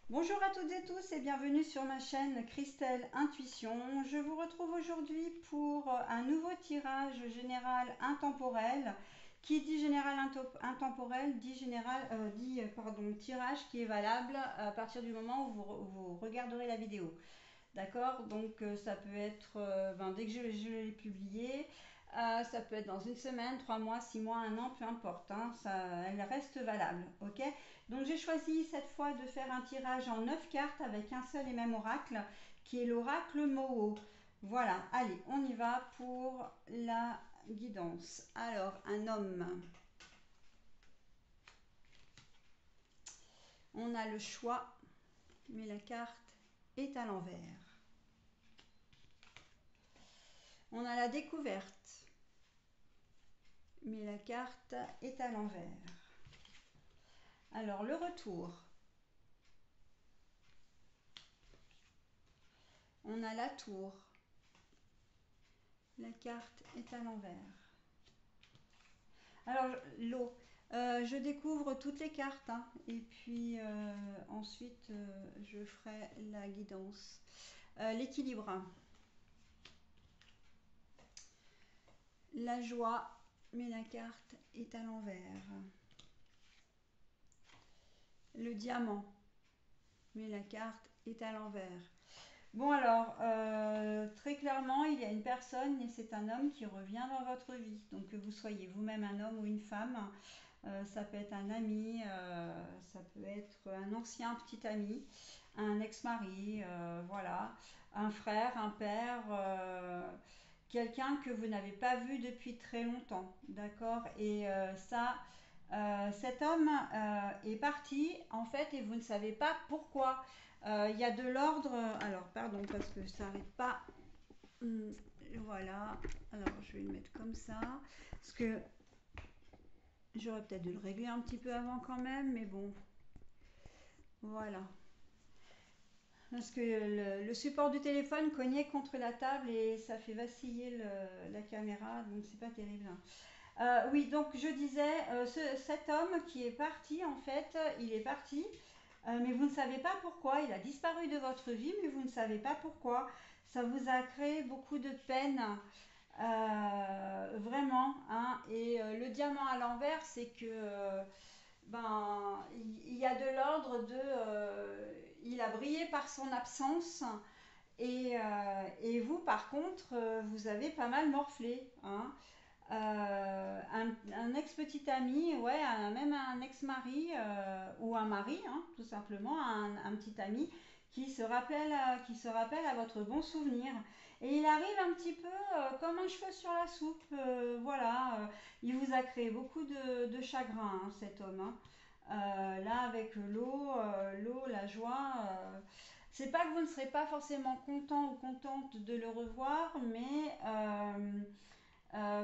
Bonjour à toutes et tous et bienvenue sur ma chaîne Christelle Intuition. Je vous retrouve aujourd'hui pour un nouveau tirage général intemporel. Qui dit général intemporel dit tirage qui est valable à partir du moment où vous regarderez la vidéo. D'accord. Donc ça peut être dès que je l'ai publié, ça peut être dans une semaine, 3 mois, 6 mois, un an, peu importe, hein, elle reste valable. Ok. Donc j'ai choisi cette fois de faire un tirage en 9 cartes avec un seul et même oracle, qui est l'oracle Moho. Voilà, allez, on y va pour la guidance. Alors, un homme. On a le choix, mais la carte est à l'envers. On a la découverte, mais la carte est à l'envers. Alors, le retour. On a la tour. La carte est à l'envers. Alors, l'eau. Je découvre toutes les cartes, hein, et puis ensuite je ferai la guidance. L'équilibre. La joie, mais la carte est à l'envers. Le diamant, mais la carte est à l'envers. Bon alors, très clairement, il y a une personne, et c'est un homme qui revient dans votre vie. Donc que vous soyez vous-même un homme ou une femme, ça peut être un ami, ça peut être un ancien petit ami, un ex-mari, voilà, un frère, un père, quelqu'un que vous n'avez pas vu depuis très longtemps, d'accord. Et cet homme est parti en fait et vous ne savez pas pourquoi. Il y a de l'ordre. Alors, pardon, parce que ça n'arrête pas. Voilà. Alors, je vais le mettre comme ça. Parce que j'aurais peut-être dû le régler un petit peu avant quand même, mais bon. Voilà. Parce que le support du téléphone cognait contre la table et ça fait vaciller la caméra, donc c'est pas terrible. Oui, donc je disais, cet homme qui est parti, en fait, il est parti, mais vous ne savez pas pourquoi. Il a disparu de votre vie, mais vous ne savez pas pourquoi. Ça vous a créé beaucoup de peine, vraiment, hein. Et le diamant à l'envers, c'est que il y a de l'ordre de, il a brillé par son absence. Et vous, par contre, vous avez pas mal morflé, hein. Un ex-petit ami, ouais, même un ex-mari ou un mari, hein, tout simplement, un petit ami qui se rappelle à votre bon souvenir. Et il arrive un petit peu comme un cheveu sur la soupe, voilà. Il vous a créé beaucoup de chagrin, hein, cet homme, hein. Là, avec l'eau, la joie. C'est pas que vous ne serez pas forcément content ou contente de le revoir, mais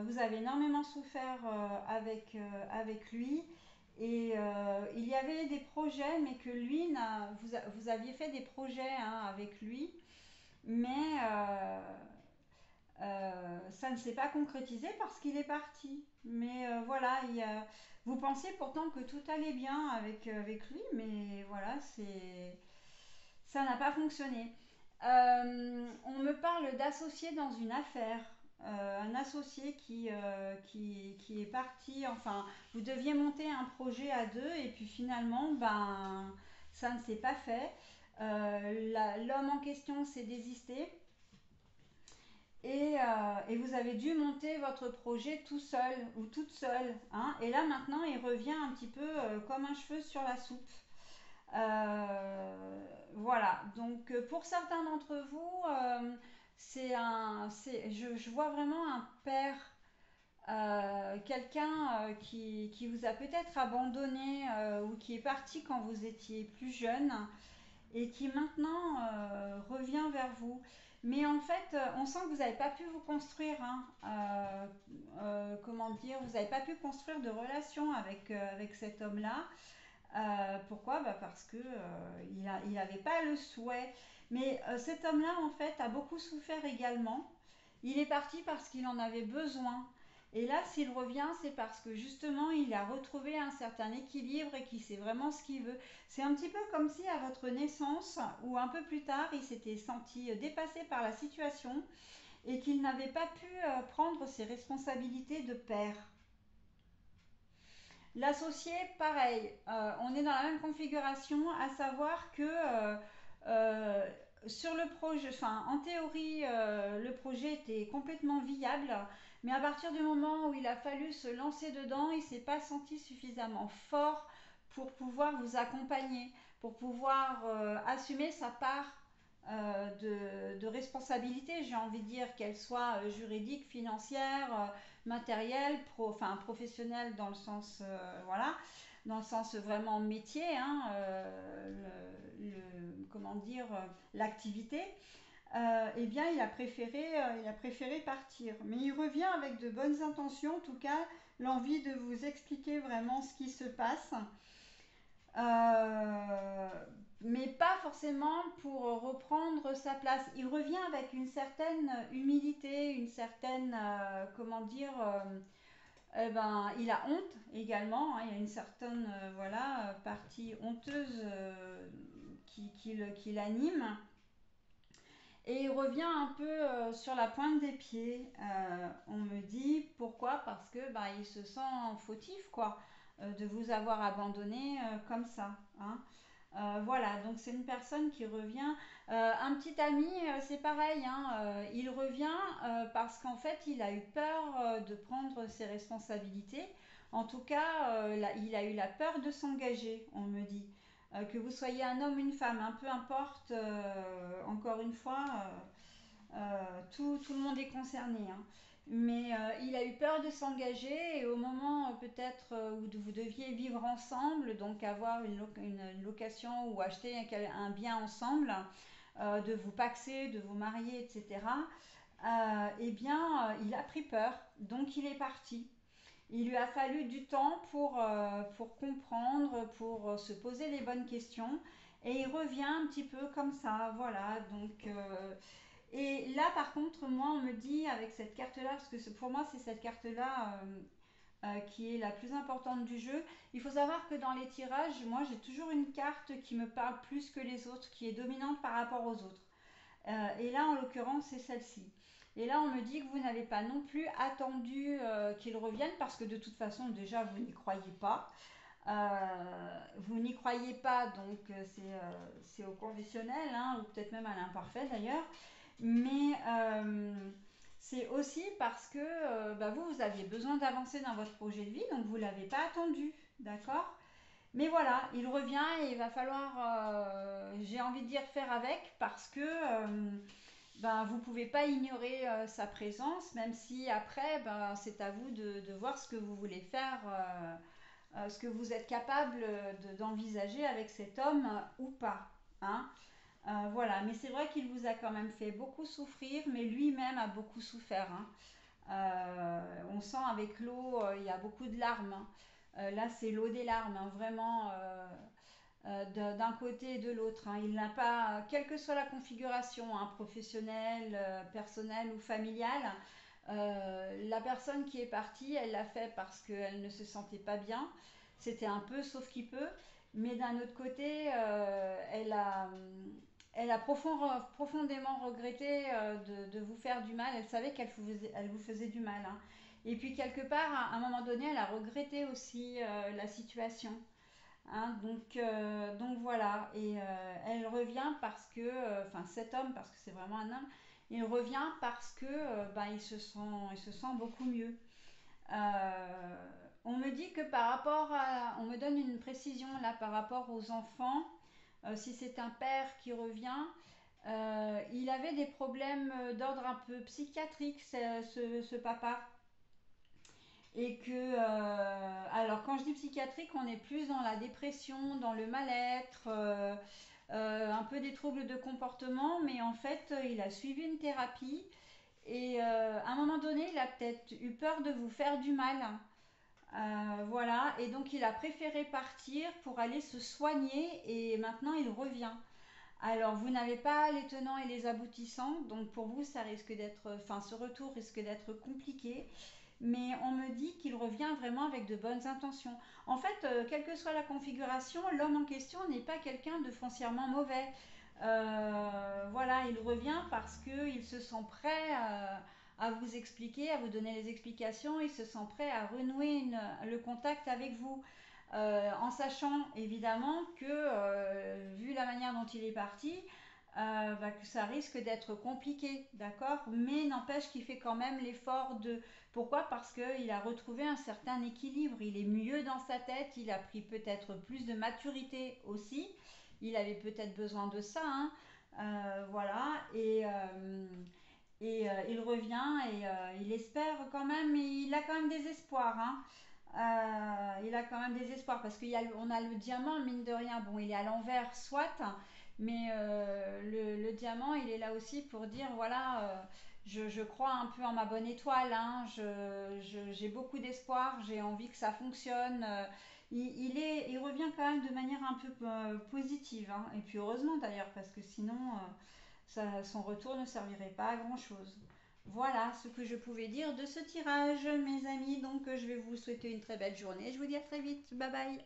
vous avez énormément souffert avec lui et il y avait des projets, mais que lui, vous aviez fait des projets, hein, avec lui, mais ça ne s'est pas concrétisé parce qu'il est parti. Mais voilà, vous pensiez pourtant que tout allait bien avec lui, mais voilà, ça n'a pas fonctionné. On me parle d'associé dans une affaire. Un associé qui est parti, enfin, vous deviez monter un projet à deux et puis finalement, ça ne s'est pas fait. L'homme en question s'est désisté et vous avez dû monter votre projet tout seul ou toute seule, hein. Et là maintenant, il revient un petit peu comme un cheveu sur la soupe. Voilà, donc pour certains d'entre vous, je vois vraiment un père, quelqu'un qui vous a peut-être abandonné ou qui est parti quand vous étiez plus jeune et qui maintenant revient vers vous. Mais en fait, on sent que vous n'avez pas pu vous construire, hein, comment dire, vous n'avez pas pu construire de relation avec cet homme-là. Pourquoi? Parce que il n'avait pas le souhait. Mais cet homme-là, en fait, a beaucoup souffert également. Il est parti parce qu'il en avait besoin. Et là, s'il revient, c'est parce que justement, il a retrouvé un certain équilibre et qu'il sait vraiment ce qu'il veut. C'est un petit peu comme si à votre naissance ou un peu plus tard, il s'était senti dépassé par la situation et qu'il n'avait pas pu prendre ses responsabilités de père. L'associé, pareil, on est dans la même configuration, à savoir que euh, sur le projet, enfin en théorie, le projet était complètement viable, mais à partir du moment où il a fallu se lancer dedans, il ne s'est pas senti suffisamment fort pour pouvoir vous accompagner, pour pouvoir assumer sa part de responsabilité, j'ai envie de dire, qu'elle soit juridique, financière, matérielle, enfin professionnelle dans le sens, voilà, dans le sens vraiment métier, hein, comment dire, l'activité. Eh bien, il a préféré partir. Mais il revient avec de bonnes intentions, en tout cas, l'envie de vous expliquer vraiment ce qui se passe. Euh, mais pas forcément pour reprendre sa place. Il revient avec une certaine humilité, une certaine, comment dire, eh ben, il a honte également, hein. Il y a une certaine, voilà, partie honteuse qui l'anime. Et il revient un peu sur la pointe des pieds. On me dit pourquoi? Parce que bah, il se sent fautif, quoi, de vous avoir abandonné comme ça, hein. Voilà, donc c'est une personne qui revient. Un petit ami, c'est pareil, hein, il revient parce qu'en fait, il a eu peur de prendre ses responsabilités. En tout cas, il a eu la peur de s'engager, on me dit. Que vous soyez un homme ou une femme, hein, peu importe, encore une fois, tout le monde est concerné, hein. Mais il a eu peur de s'engager et au moment peut-être où vous deviez vivre ensemble, donc avoir une location ou acheter bien ensemble, de vous paxer, de vous marier, etc., eh bien, il a pris peur, donc il est parti. Il lui a fallu du temps pour comprendre, pour se poser les bonnes questions. Et il revient un petit peu comme ça, voilà. Donc, et là, par contre, moi, on me dit avec cette carte-là, parce que pour moi, c'est cette carte-là qui est la plus importante du jeu. Il faut savoir que dans les tirages, moi, j'ai toujours une carte qui me parle plus que les autres, qui est dominante par rapport aux autres. Et là, en l'occurrence, c'est celle-ci. Et là, on me dit que vous n'avez pas non plus attendu qu'il revienne parce que de toute façon, déjà, vous n'y croyez pas. Vous n'y croyez pas, donc c'est au conditionnel, hein, ou peut-être même à l'imparfait d'ailleurs. Mais c'est aussi parce que bah, vous aviez besoin d'avancer dans votre projet de vie, donc vous ne l'avez pas attendu, d'accord? Mais voilà, il revient et il va falloir, j'ai envie de dire, faire avec parce que ben, vous ne pouvez pas ignorer sa présence, même si après, ben, c'est à vous de voir ce que vous voulez faire, ce que vous êtes capable d'envisager avec cet homme ou pas, hein. Voilà, mais c'est vrai qu'il vous a quand même fait beaucoup souffrir, mais lui-même a beaucoup souffert, hein. On sent avec l'eau, il y a beaucoup de larmes, hein. Là, c'est l'eau des larmes, hein, vraiment, d'un côté et de l'autre, hein. Il n'a pas, quelle que soit la configuration, hein, professionnelle, personnelle ou familiale, la personne qui est partie, elle l'a fait parce qu'elle ne se sentait pas bien. C'était un peu sauf qui peut, mais d'un autre côté, elle a profondément regretté de vous faire du mal. Elle savait elle vous faisait du mal, hein. Et puis quelque part, à un moment donné, elle a regretté aussi la situation, hein. Donc voilà, et elle revient parce que, enfin cet homme, parce que c'est vraiment un homme, il revient parce que ben, il se sent beaucoup mieux. On me dit que par rapport à, on me donne une précision là par rapport aux enfants, si c'est un père qui revient, il avait des problèmes d'ordre un peu psychiatrique, ce papa. Et que, alors quand je dis psychiatrique, on est plus dans la dépression, dans le mal-être, un peu des troubles de comportement, mais en fait, il a suivi une thérapie et à un moment donné, il a peut-être eu peur de vous faire du mal. Voilà, et donc il a préféré partir pour aller se soigner et maintenant il revient. Alors, vous n'avez pas les tenants et les aboutissants, donc pour vous, ça risque d'être, enfin, ce retour risque d'être compliqué. mais on me dit qu'il revient vraiment avec de bonnes intentions. En fait, quelle que soit la configuration, l'homme en question n'est pas quelqu'un de foncièrement mauvais. Voilà, il revient parce qu'il se sent prêt à vous expliquer, à vous donner les explications, il se sent prêt à renouer le contact avec vous. En sachant évidemment que, vu la manière dont il est parti, que ça risque d'être compliqué, d'accord? Mais n'empêche qu'il fait quand même l'effort de... Pourquoi? Parce qu'il a retrouvé un certain équilibre, il est mieux dans sa tête, il a pris peut-être plus de maturité aussi, il avait peut-être besoin de ça, hein. Voilà, il revient et il espère quand même, il a quand même des espoirs, hein. Il a quand même des espoirs parce qu'on a le diamant, mine de rien. Bon, il est à l'envers, soit, mais le diamant, il est là aussi pour dire voilà, je crois un peu en ma bonne étoile, hein, j'ai beaucoup d'espoir, j'ai envie que ça fonctionne. Il revient quand même de manière un peu positive, hein. Et puis heureusement d'ailleurs, parce que sinon, son retour ne servirait pas à grand chose. Voilà ce que je pouvais dire de ce tirage, mes amis. Donc, je vais vous souhaiter une très belle journée. Je vous dis à très vite. Bye bye.